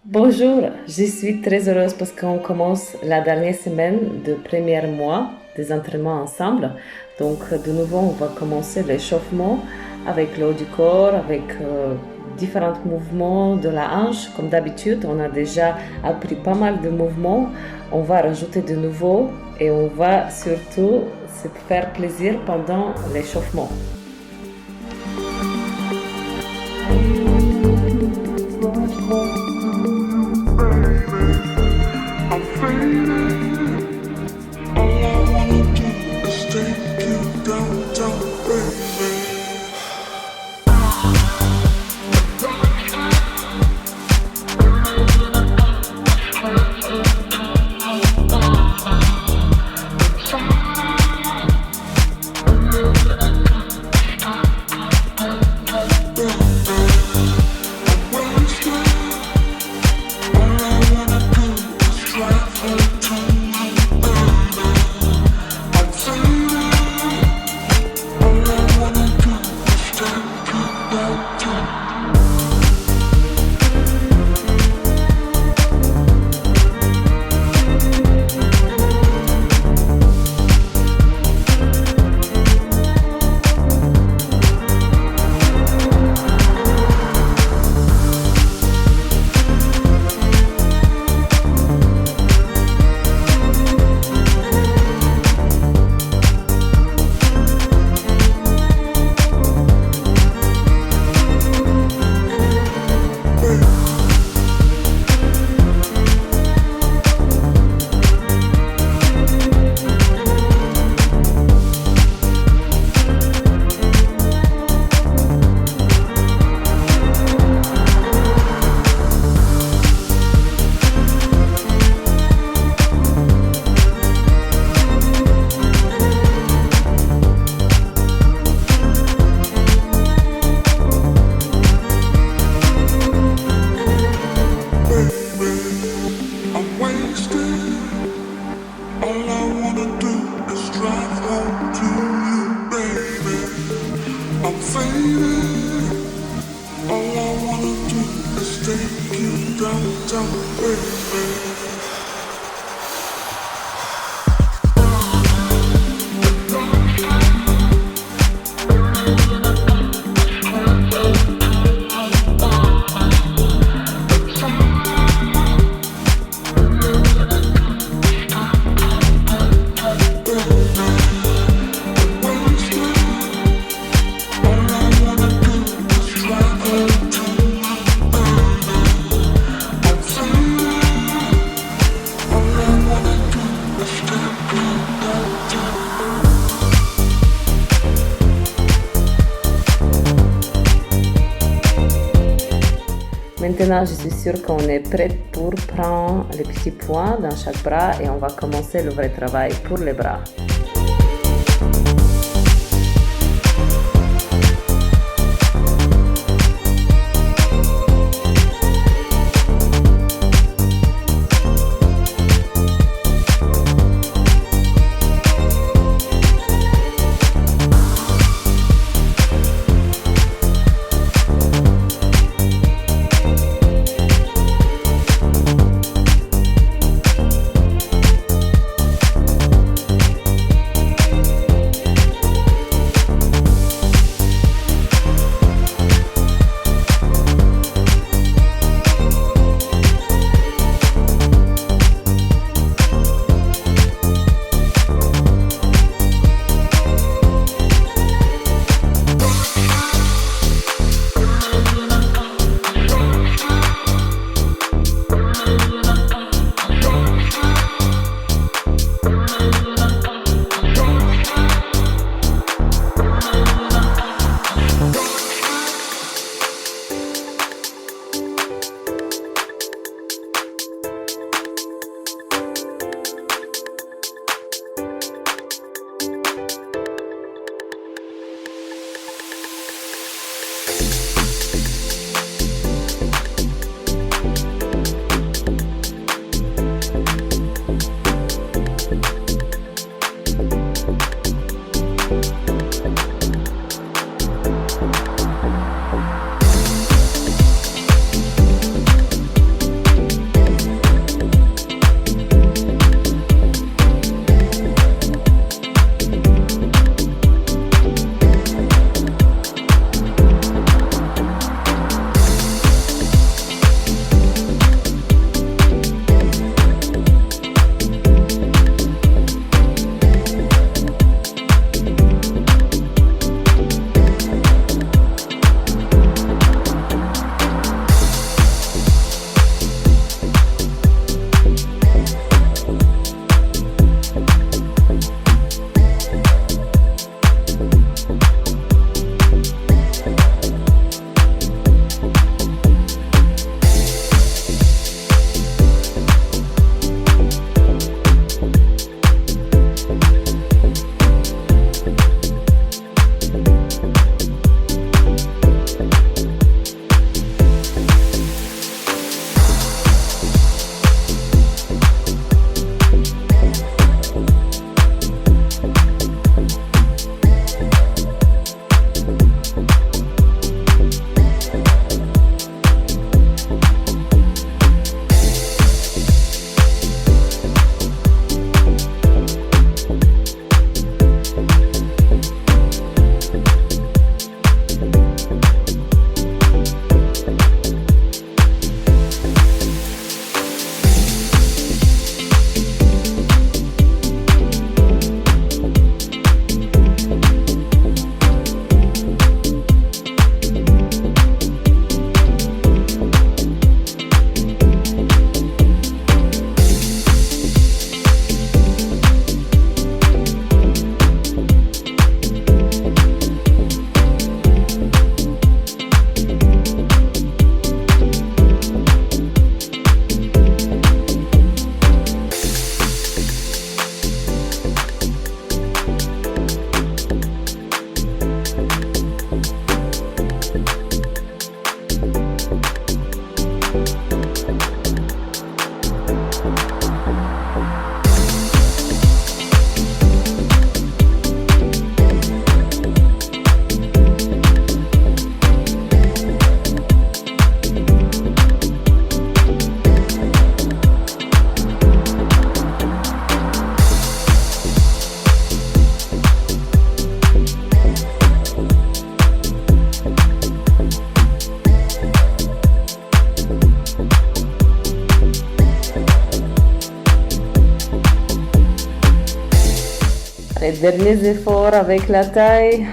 Bonjour, je suis très heureuse parce qu'on commence la dernière semaine de premier mois des entraînements ensemble. Donc, de nouveau, on va commencer l'échauffement avec le haut du corps, avec différents mouvements de la hanche. Comme d'habitude, on a déjà appris pas mal de mouvements. On va rajouter de nouveaux et on va surtout se faire plaisir pendant l'échauffement. I'm fading. All I wanna do is take you downtown, baby. I'm wasted. All I wanna do is drive home to you, baby. I'm faded. All I wanna do is take you downtown, baby. Maintenant, je suis sûre qu'on est prêt pour prendre les petits points dans chaque bras et on va commencer le vrai travail pour les bras. Les derniers efforts avec la taille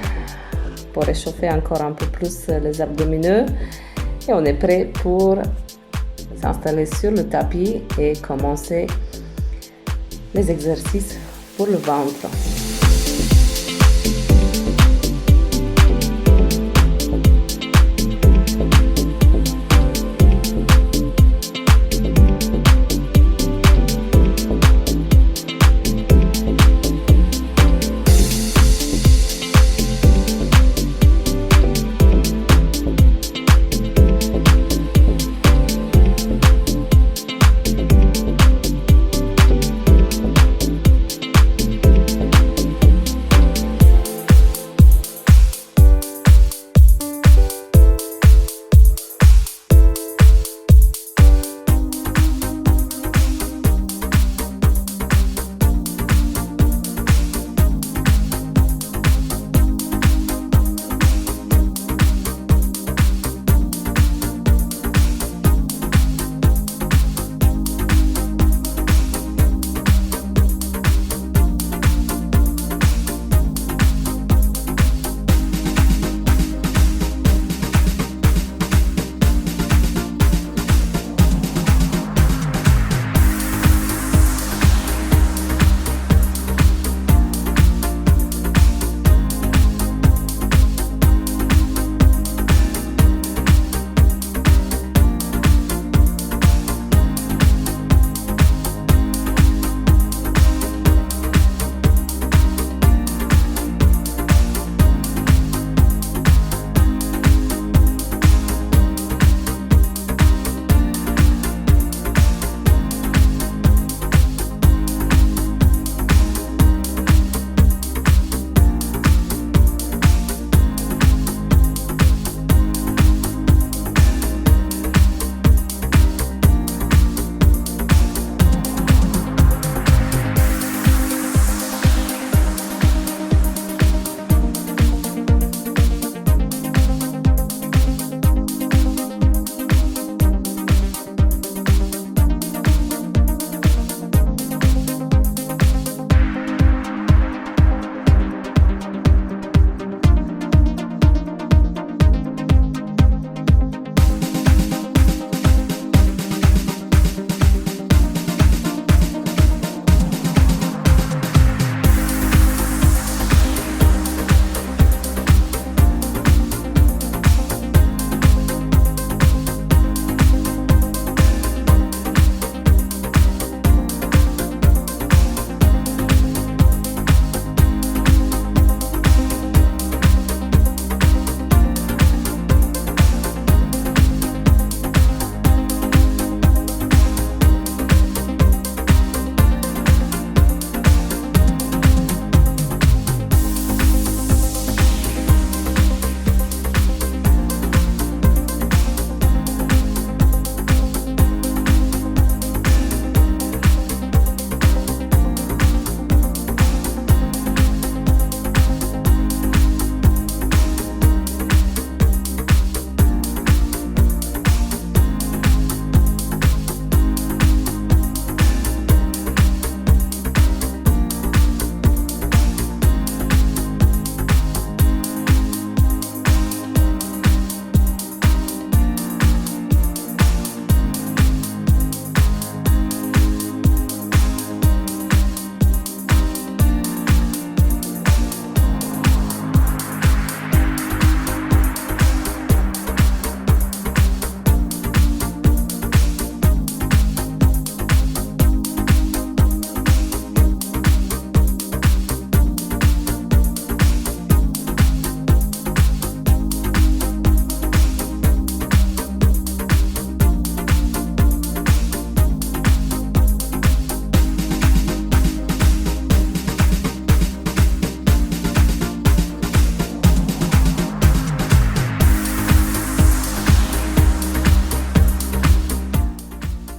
pour réchauffer encore un peu plus les abdominaux. Et on est prêt pour s'installer sur le tapis et commencer les exercices pour le ventre.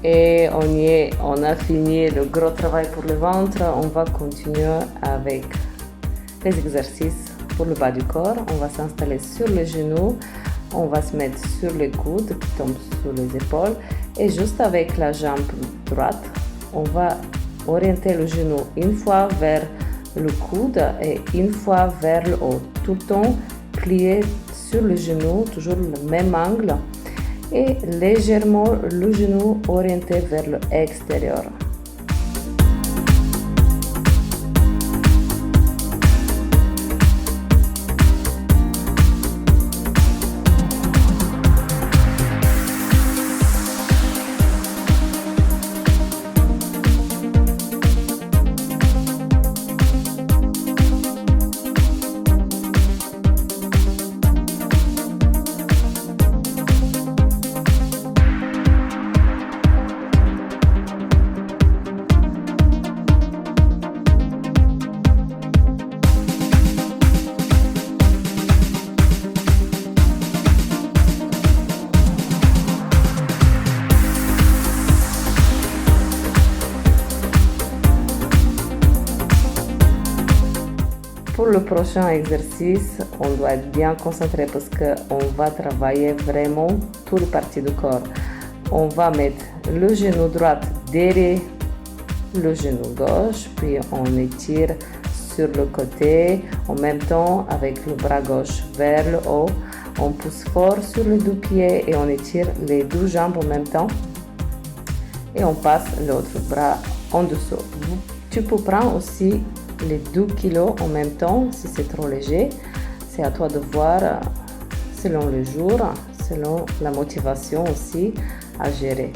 Et on a fini le gros travail pour le ventre. On va continuer avec les exercices pour le bas du corps. On va s'installer sur les genoux. On va se mettre sur les coudes qui tombent sur les épaules. Et juste avec la jambe droite, on va orienter le genou une fois vers le coude et une fois vers le haut. Tout le temps plié sur le genou, toujours le même angle. Et légèrement le genou orienté vers l'extérieur. Pour le prochain exercice, on doit être bien concentré parce qu'on va travailler vraiment toutes les parties du corps. On va mettre le genou droit derrière le genou gauche, puis on étire sur le côté. En même temps, avec le bras gauche vers le haut, on pousse fort sur les deux pieds et on étire les deux jambes en même temps. Et on passe l'autre bras en dessous. Tu peux prendre aussi les 2 kilos en même temps si c'est trop léger. C'est à toi de voir selon le jour, selon la motivation aussi à gérer.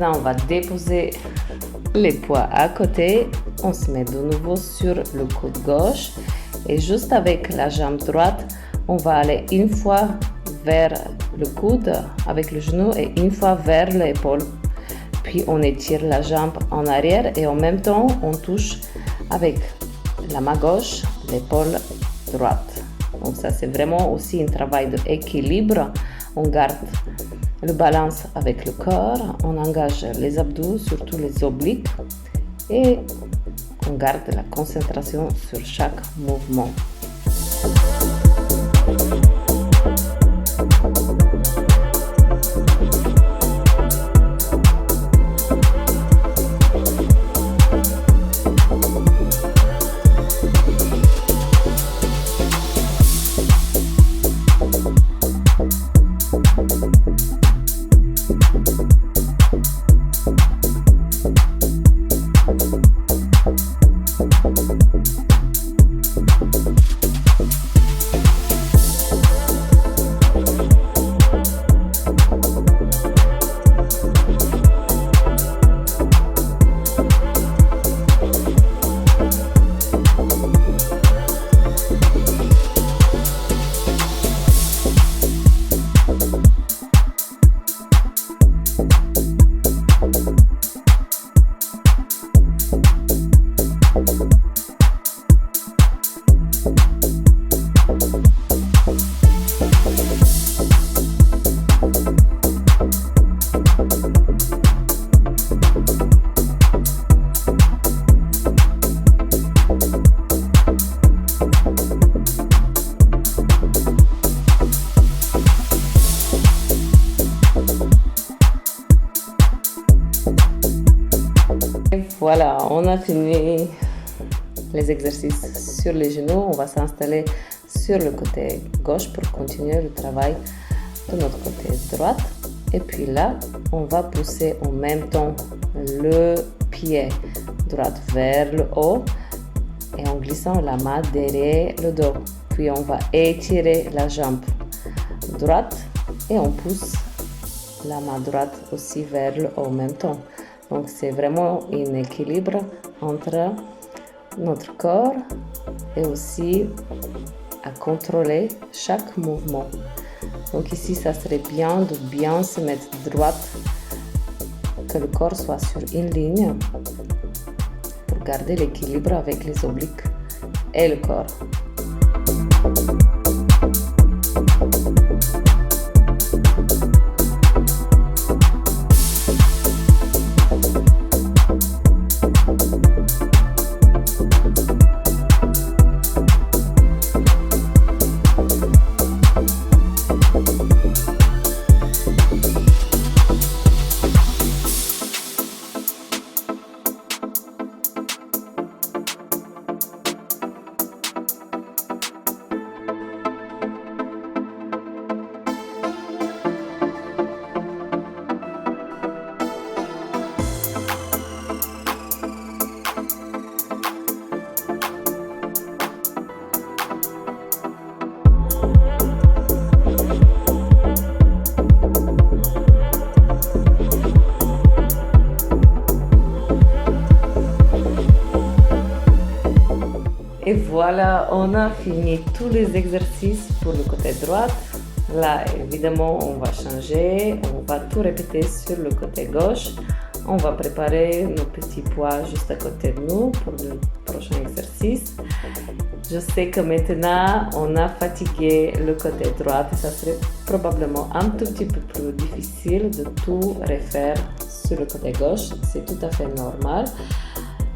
Maintenant, on va déposer les poids à côté. On se met de nouveau sur le coude gauche. Et juste avec la jambe droite, on va aller une fois vers le coude avec le genou et une fois vers l'épaule. Puis on étire la jambe en arrière et en même temps, on touche avec la main gauche l'épaule droite. Donc ça, c'est vraiment aussi un travail d'équilibre. On garde le balance avec le corps, on engage les abdos, surtout les obliques, et on garde la concentration sur chaque mouvement. Voilà, on a fini les exercices sur les genoux. On va s'installer sur le côté gauche pour continuer le travail de notre côté droit. Et puis là, on va pousser en même temps le pied droit vers le haut et en glissant la main derrière le dos. Puis on va étirer la jambe droite et on pousse la main droite aussi vers le haut en même temps. Donc c'est vraiment un équilibre entre notre corps et aussi à contrôler chaque mouvement. Donc ici, ça serait bien de bien se mettre droite, que le corps soit sur une ligne pour garder l'équilibre avec les obliques et le corps. Et voilà, on a fini tous les exercices pour le côté droit. Là, évidemment, on va changer, on va tout répéter sur le côté gauche. On va préparer nos petits poids juste à côté de nous pour le prochain exercice. Je sais que maintenant, on a fatigué le côté droit et ça serait probablement un tout petit peu plus difficile de tout refaire sur le côté gauche. C'est tout à fait normal.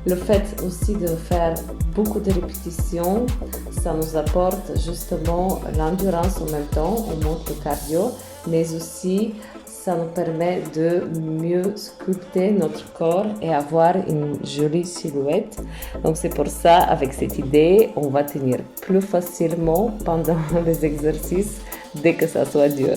Le fait aussi de faire beaucoup de répétitions, ça nous apporte justement l'endurance en même temps, on monte le cardio, mais aussi ça nous permet de mieux sculpter notre corps et avoir une jolie silhouette. Donc c'est pour ça, avec cette idée, on va tenir plus facilement pendant les exercices dès que ça soit dur.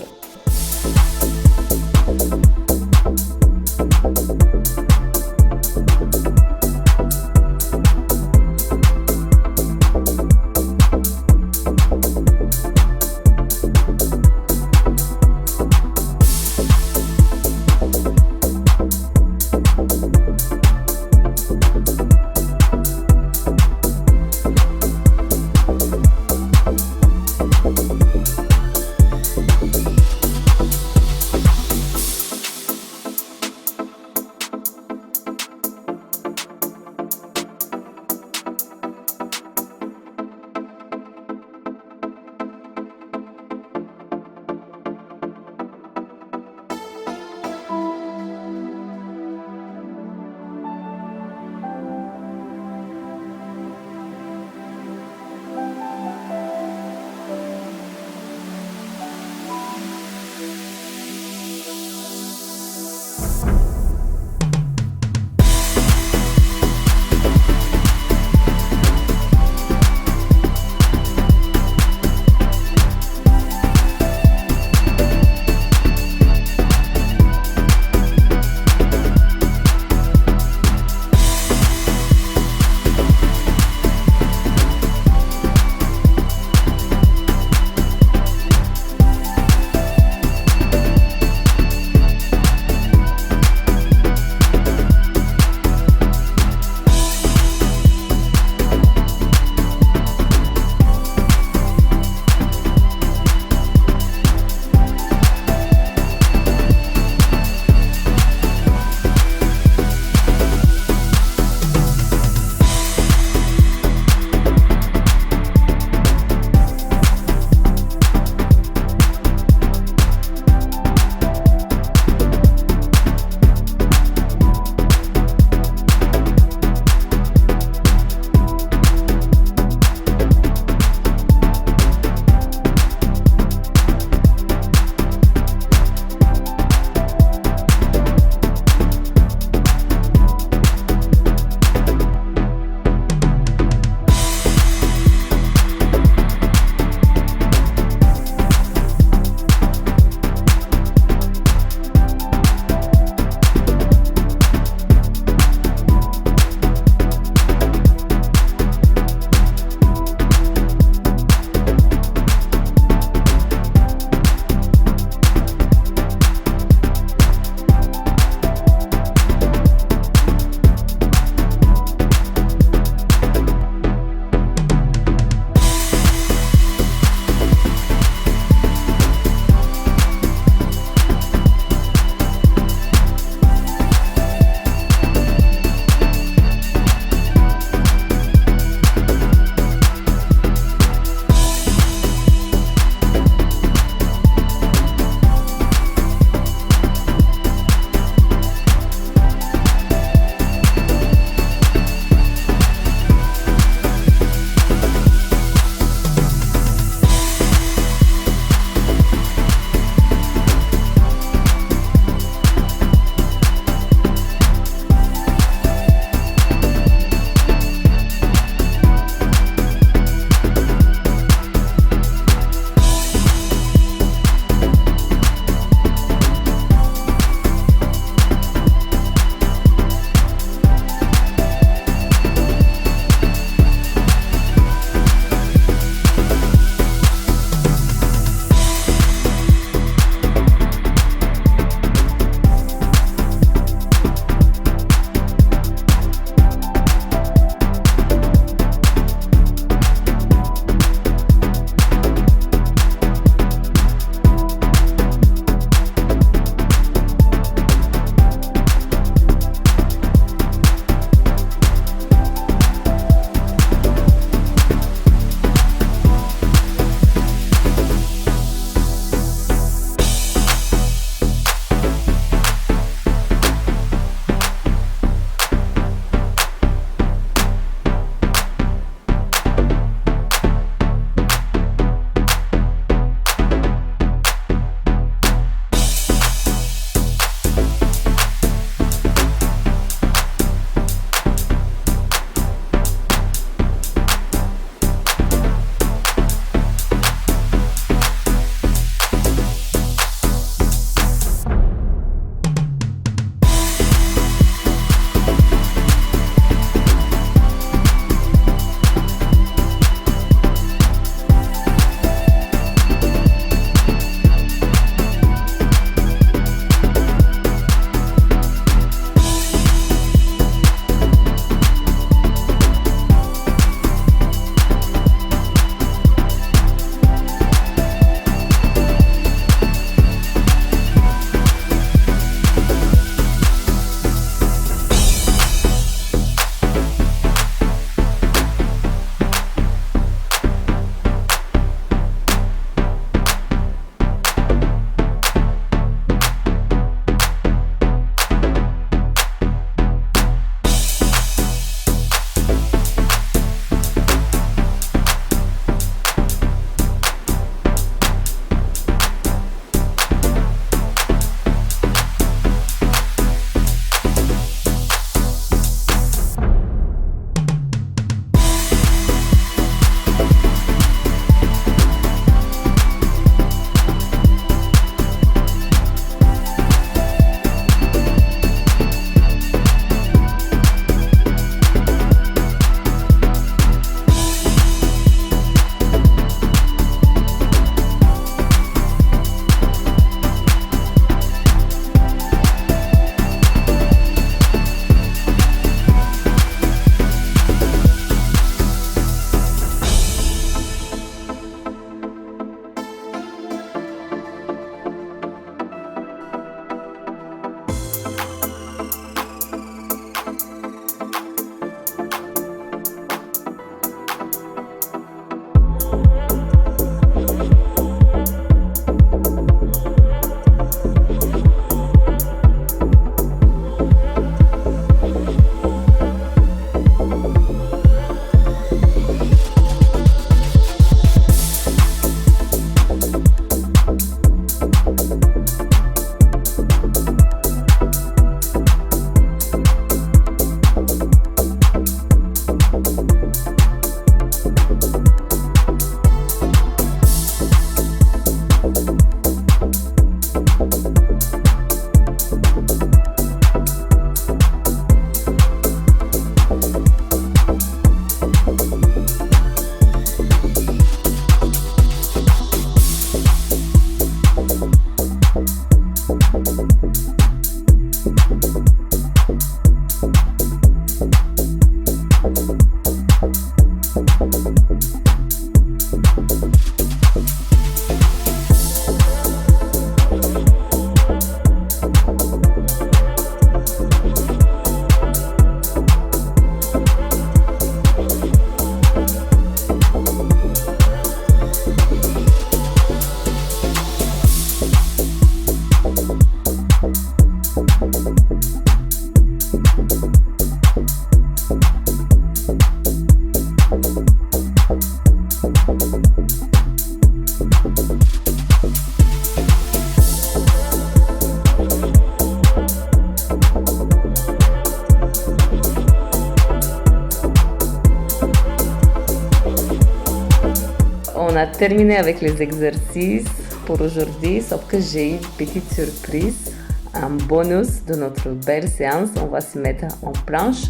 a terminé avec les exercices pour aujourd'hui, sauf que j'ai une petite surprise, un bonus de notre belle séance. On va se mettre en planche.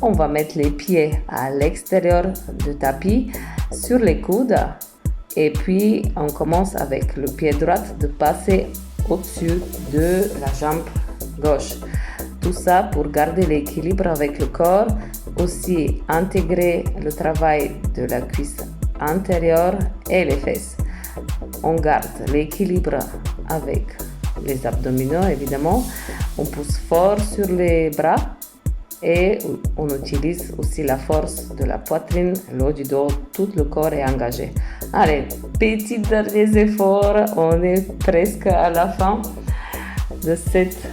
On va mettre les pieds à l'extérieur du tapis, sur les coudes. Et puis, on commence avec le pied droit de passer au-dessus de la jambe gauche. Tout ça pour garder l'équilibre avec le corps. Aussi, intégrer le travail de la cuisse antérieure et les fesses. On garde l'équilibre avec les abdominaux, évidemment. On pousse fort sur les bras. Et on utilise aussi la force de la poitrine, le haut du dos, tout le corps est engagé. Allez, petit dernier effort, on est presque à la fin de cette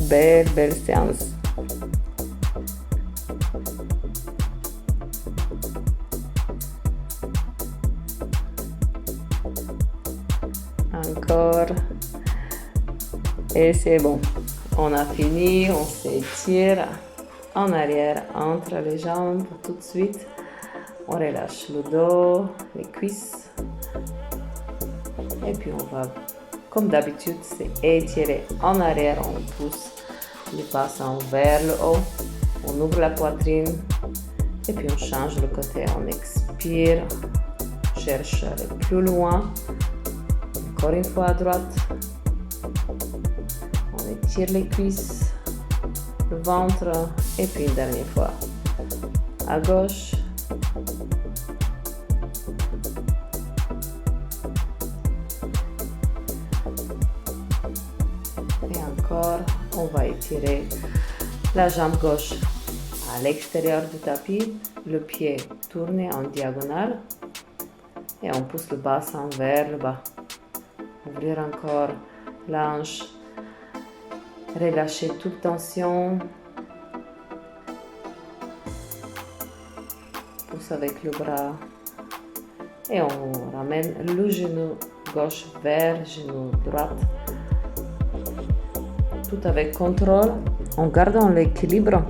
belle séance. Encore. Et c'est bon. On a fini, on s'étire en arrière entre les jambes tout de suite. On relâche le dos, les cuisses. Et puis on va, comme d'habitude, s'étirer en arrière. On pousse le bassin vers le haut. On ouvre la poitrine. Et puis on change le côté. On expire. On cherche à aller plus loin. Encore une fois à droite. On étire les cuisses, le ventre. Et puis une dernière fois à gauche. Et encore, on va étirer la jambe gauche à l'extérieur du tapis, le pied tourné en diagonale et on pousse le bassin vers le bas. Ouvrir encore la hanche, relâcher toute tension. Pousse avec le bras et on ramène le genou gauche vers le genou droit. Tout avec contrôle, en gardant l'équilibre.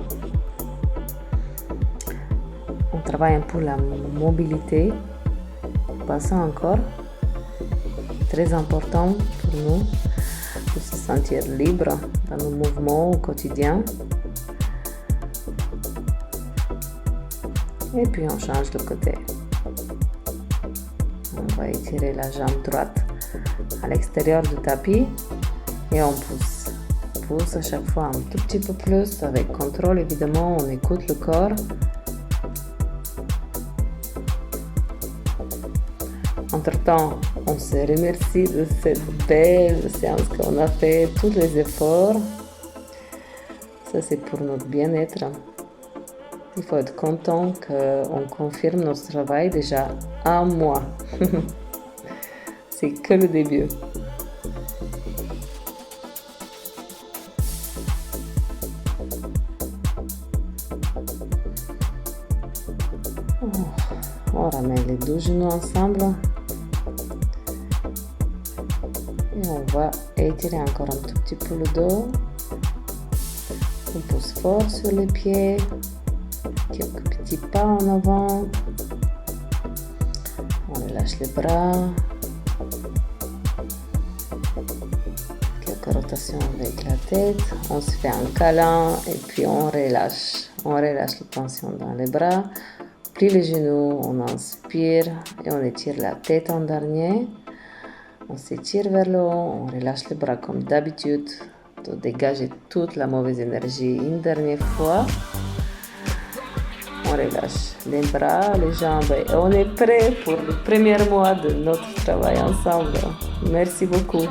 On travaille un peu la mobilité. Bassin encore. Très important pour nous de se sentir libre dans nos mouvements au quotidien. Et puis on change de côté. On va étirer la jambe droite à l'extérieur du tapis et on pousse. Pousse à chaque fois un tout petit peu plus avec contrôle, évidemment, on écoute le corps. Entre-temps, on se remercie de cette belle séance qu'on a fait, tous les efforts. Ça, c'est pour notre bien-être. Il faut être content qu'on confirme notre travail déjà un mois. C'est que le début. On ramène les deux genoux ensemble. Et on va étirer encore un tout petit peu le dos. On pousse fort sur les pieds. Quelques petits pas en avant. On relâche les bras. Quelques rotations avec la tête. On se fait un câlin et puis on relâche. On relâche la tension dans les bras. Plie les genoux, on inspire et on étire la tête en dernier. On s'étire vers le haut, on relâche les bras comme d'habitude pour dégager toute la mauvaise énergie. Une dernière fois. On relâche les bras, les jambes et on est prêt pour le premier mois de notre travail ensemble. Merci beaucoup.